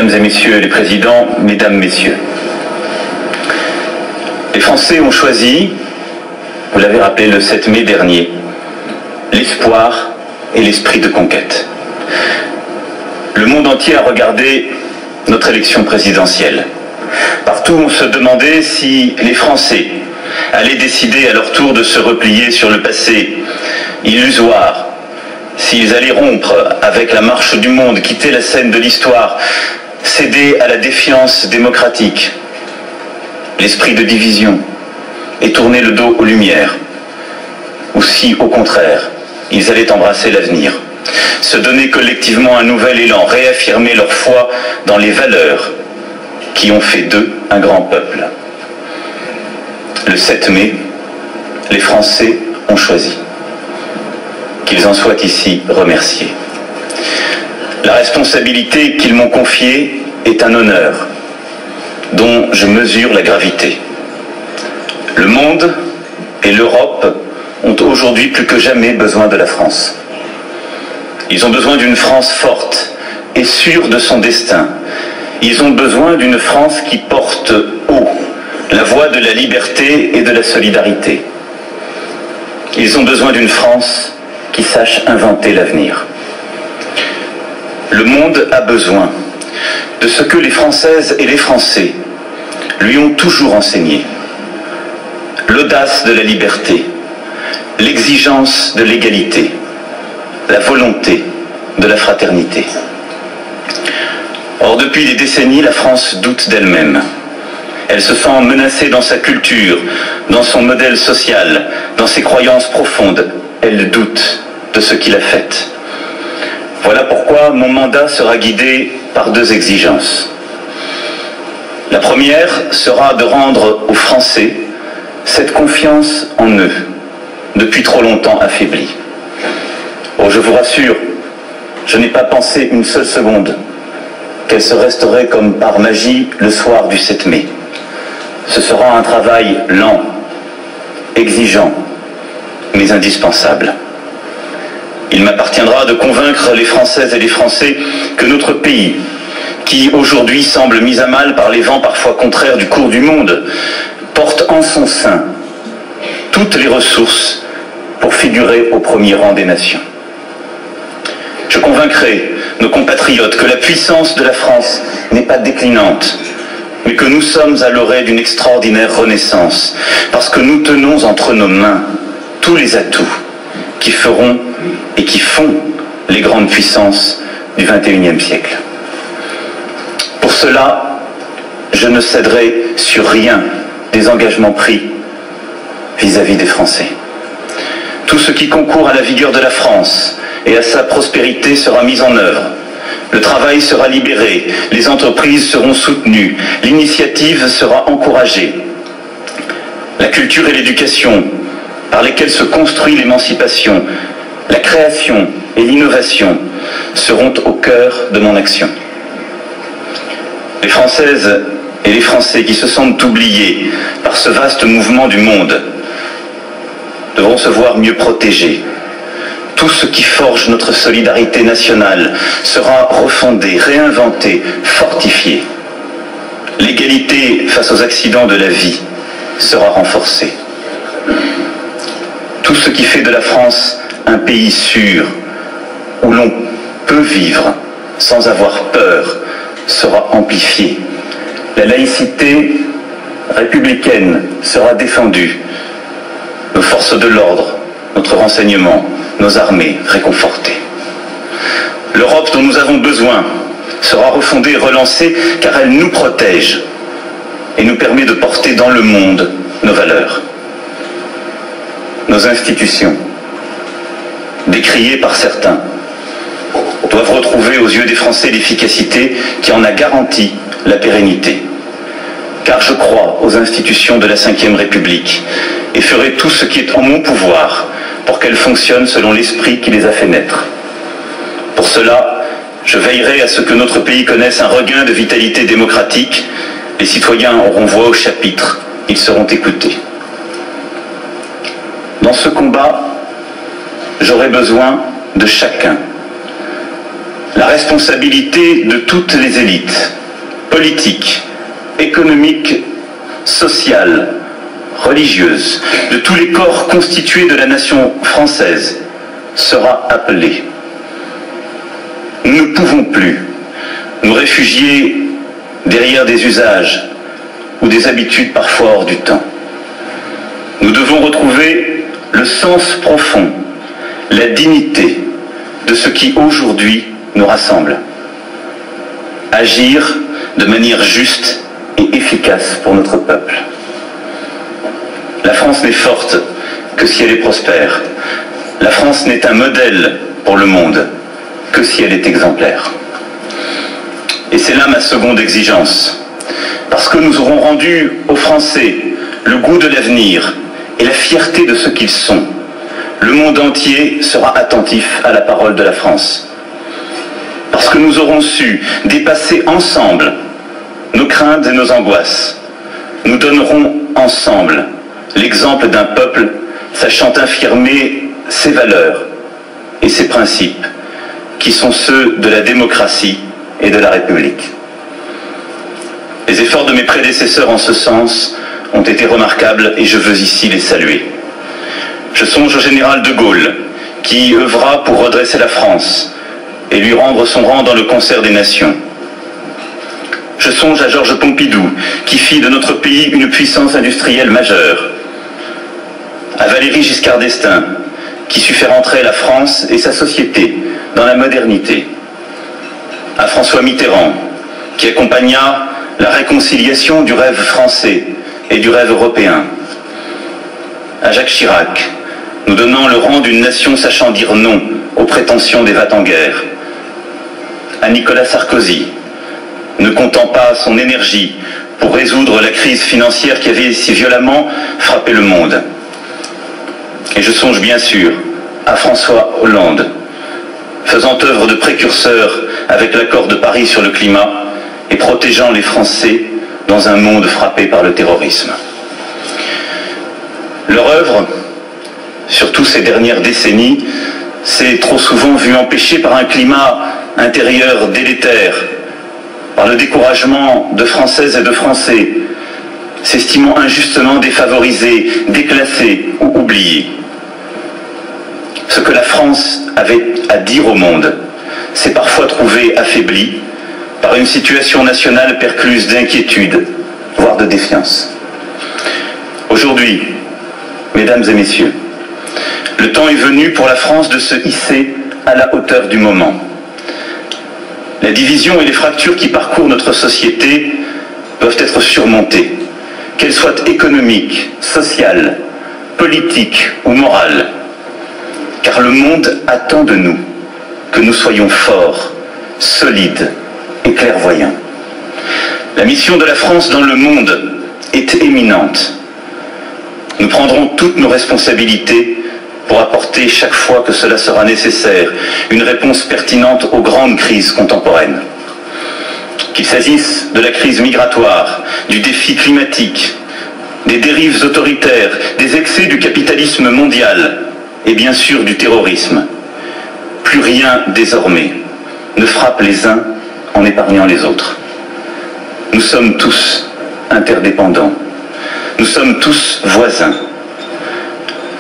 Mesdames et Messieurs les Présidents, Mesdames, Messieurs, les Français ont choisi, vous l'avez rappelé le 7 mai dernier, l'espoir et l'esprit de conquête. Le monde entier a regardé notre élection présidentielle. Partout, on se demandait si les Français allaient décider à leur tour de se replier sur le passé illusoire, s'ils allaient rompre avec la marche du monde, quitter la scène de l'histoire, céder à la défiance démocratique, l'esprit de division, et tourner le dos aux Lumières, ou si, au contraire, ils allaient embrasser l'avenir, se donner collectivement un nouvel élan, réaffirmer leur foi dans les valeurs qui ont fait d'eux un grand peuple. Le 7 mai, les Français ont choisi. Qu'ils en soient ici remerciés. La responsabilité qu'ils m'ont confiée est un honneur dont je mesure la gravité. Le monde et l'Europe ont aujourd'hui plus que jamais besoin de la France. Ils ont besoin d'une France forte et sûre de son destin. Ils ont besoin d'une France qui porte haut la voix de la liberté et de la solidarité. Ils ont besoin d'une France qui sache inventer l'avenir. Le monde a besoin de ce que les Françaises et les Français lui ont toujours enseigné. L'audace de la liberté, l'exigence de l'égalité, la volonté de la fraternité. Or, depuis des décennies, la France doute d'elle-même. Elle se sent menacée dans sa culture, dans son modèle social, dans ses croyances profondes. Elle doute de ce qu'il a fait. Voilà pourquoi mon mandat sera guidé par deux exigences. La première sera de rendre aux Français cette confiance en eux, depuis trop longtemps affaiblie. Oh, je vous rassure, je n'ai pas pensé une seule seconde qu'elle se restaurait comme par magie le soir du 7 mai. Ce sera un travail lent, exigeant, mais indispensable. Il m'appartiendra de convaincre les Françaises et les Français que notre pays, qui aujourd'hui semble mis à mal par les vents parfois contraires du cours du monde, porte en son sein toutes les ressources pour figurer au premier rang des nations. Je convaincrai nos compatriotes que la puissance de la France n'est pas déclinante, mais que nous sommes à l'orée d'une extraordinaire renaissance, parce que nous tenons entre nos mains tous les atouts qui feront et qui font les grandes puissances du XXIe siècle. Pour cela, je ne céderai sur rien des engagements pris vis-à-vis des Français. Tout ce qui concourt à la vigueur de la France et à sa prospérité sera mis en œuvre. Le travail sera libéré, les entreprises seront soutenues, l'initiative sera encouragée. La culture et l'éducation, par lesquelles se construit l'émancipation, la création et l'innovation seront au cœur de mon action. Les Françaises et les Français qui se sentent oubliés par ce vaste mouvement du monde devront se voir mieux protégés. Tout ce qui forge notre solidarité nationale sera refondé, réinventé, fortifié. L'égalité face aux accidents de la vie sera renforcée. Tout ce qui fait de la France un pays sûr, où l'on peut vivre sans avoir peur, sera amplifié. La laïcité républicaine sera défendue. Nos forces de l'ordre, notre renseignement, nos armées réconfortées. L'Europe dont nous avons besoin sera refondée et relancée car elle nous protège et nous permet de porter dans le monde nos valeurs. Nos institutions, décriées par certains, doivent retrouver aux yeux des Français l'efficacité qui en a garanti la pérennité. Car je crois aux institutions de la Ve République et ferai tout ce qui est en mon pouvoir pour qu'elles fonctionnent selon l'esprit qui les a fait naître. Pour cela, je veillerai à ce que notre pays connaisse un regain de vitalité démocratique. Les citoyens auront voix au chapitre, ils seront écoutés. Dans ce combat, j'aurai besoin de chacun. la responsabilité de toutes les élites, politiques, économiques, sociales, religieuses, de tous les corps constitués de la nation française, sera appelée. Nous ne pouvons plus nous réfugier derrière des usages ou des habitudes parfois hors du temps. Nous devons retrouver le sens profond, la dignité de ce qui aujourd'hui nous rassemble. Agir de manière juste et efficace pour notre peuple. La France n'est forte que si elle est prospère. La France n'est un modèle pour le monde que si elle est exemplaire. Et c'est là ma seconde exigence. Parce que nous aurons rendu aux Français le goût de l'avenir et la fierté de ce qu'ils sont, le monde entier sera attentif à la parole de la France. Parce que nous aurons su dépasser ensemble nos craintes et nos angoisses. Nous donnerons ensemble l'exemple d'un peuple sachant affirmer ses valeurs et ses principes, qui sont ceux de la démocratie et de la République. Les efforts de mes prédécesseurs en ce sens ont été remarquables et je veux ici les saluer. Je songe au général de Gaulle, qui œuvra pour redresser la France et lui rendre son rang dans le concert des nations. Je songe à Georges Pompidou, qui fit de notre pays une puissance industrielle majeure. À Valéry Giscard d'Estaing, qui sut faire entrer la France et sa société dans la modernité. À François Mitterrand, qui accompagna la réconciliation du rêve français et du rêve européen. À Jacques Chirac, nous donnant le rang d'une nation sachant dire non aux prétentions des va-t-en-guerre. À Nicolas Sarkozy, ne comptant pas son énergie pour résoudre la crise financière qui avait si violemment frappé le monde. Et je songe bien sûr à François Hollande, faisant œuvre de précurseur avec l'accord de Paris sur le climat et protégeant les Français dans un monde frappé par le terrorisme. Leur œuvre, surtout ces dernières décennies, s'est trop souvent vue empêchée par un climat intérieur délétère, par le découragement de Françaises et de Français, s'estimant injustement défavorisés, déclassés ou oubliés. Ce que la France avait à dire au monde s'est parfois trouvé affaibli par une situation nationale percluse d'inquiétude, voire de défiance. Aujourd'hui, mesdames et messieurs, le temps est venu pour la France de se hisser à la hauteur du moment. La division et les fractures qui parcourent notre société doivent être surmontées, qu'elles soient économiques, sociales, politiques ou morales. Car le monde attend de nous que nous soyons forts, solides et clairvoyants. La mission de la France dans le monde est éminente. Nous prendrons toutes nos responsabilités pour apporter, chaque fois que cela sera nécessaire, une réponse pertinente aux grandes crises contemporaines. Qu'il s'agisse de la crise migratoire, du défi climatique, des dérives autoritaires, des excès du capitalisme mondial et bien sûr du terrorisme. Plus rien désormais ne frappe les uns en épargnant les autres. Nous sommes tous interdépendants. Nous sommes tous voisins.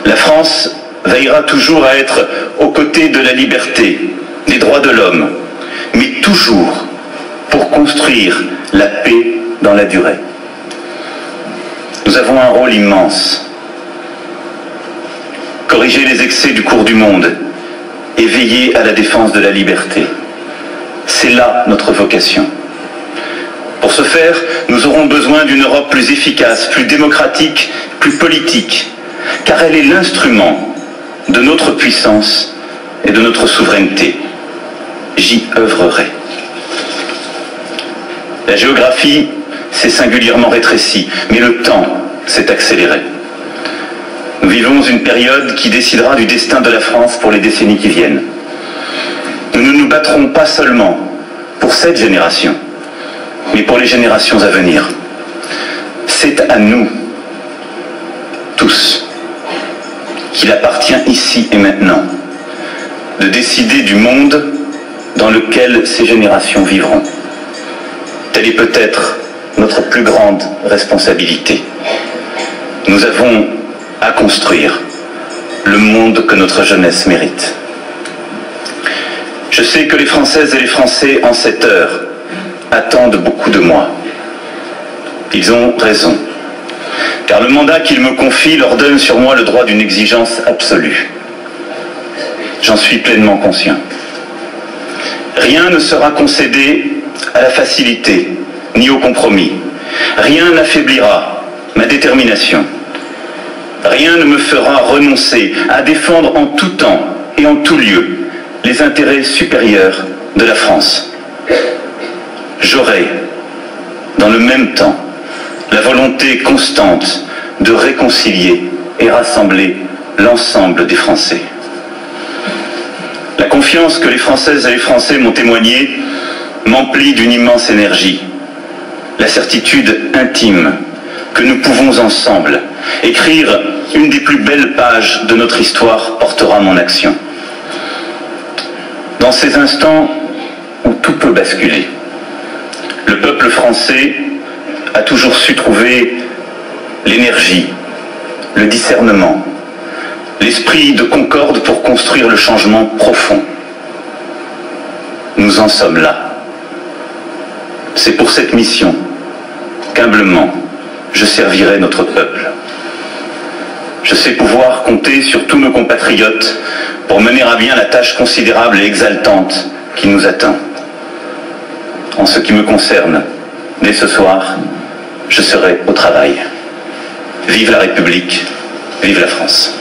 La France veillera toujours à être aux côtés de la liberté, des droits de l'homme, mais toujours pour construire la paix dans la durée. Nous avons un rôle immense. Corriger les excès du cours du monde et veiller à la défense de la liberté. C'est là notre vocation. Pour ce faire, nous aurons besoin d'une Europe plus efficace, plus démocratique, plus politique, car elle est l'instrument de notre puissance et de notre souveraineté. J'y œuvrerai. La géographie s'est singulièrement rétrécie, mais le temps s'est accéléré. Nous vivons une période qui décidera du destin de la France pour les décennies qui viennent. Nous ne nous battrons pas seulement pour cette génération, mais pour les générations à venir. C'est à nous, tous, qu'il appartient ici et maintenant, de décider du monde dans lequel ces générations vivront. Telle est peut-être notre plus grande responsabilité. Nous avons à construire le monde que notre jeunesse mérite. Je sais que les Françaises et les Français, en cette heure, attendent beaucoup de moi. Ils ont raison, car le mandat qu'ils me confient leur donne sur moi le droit d'une exigence absolue. J'en suis pleinement conscient. Rien ne sera concédé à la facilité, ni au compromis. Rien n'affaiblira ma détermination. Rien ne me fera renoncer à défendre en tout temps et en tout lieu les intérêts supérieurs de la France. J'aurai, dans le même temps, la volonté constante de réconcilier et rassembler l'ensemble des Français. La confiance que les Françaises et les Français m'ont témoignée m'emplit d'une immense énergie. La certitude intime que nous pouvons ensemble écrire une des plus belles pages de notre histoire portera mon action. Dans ces instants où tout peut basculer, le peuple français a toujours su trouver l'énergie, le discernement, l'esprit de concorde pour construire le changement profond. Nous en sommes là. C'est pour cette mission qu'humblement je servirai notre peuple. Je sais pouvoir compter sur tous nos compatriotes pour mener à bien la tâche considérable et exaltante qui nous attend. En ce qui me concerne, dès ce soir, je serai au travail. Vive la République, vive la France.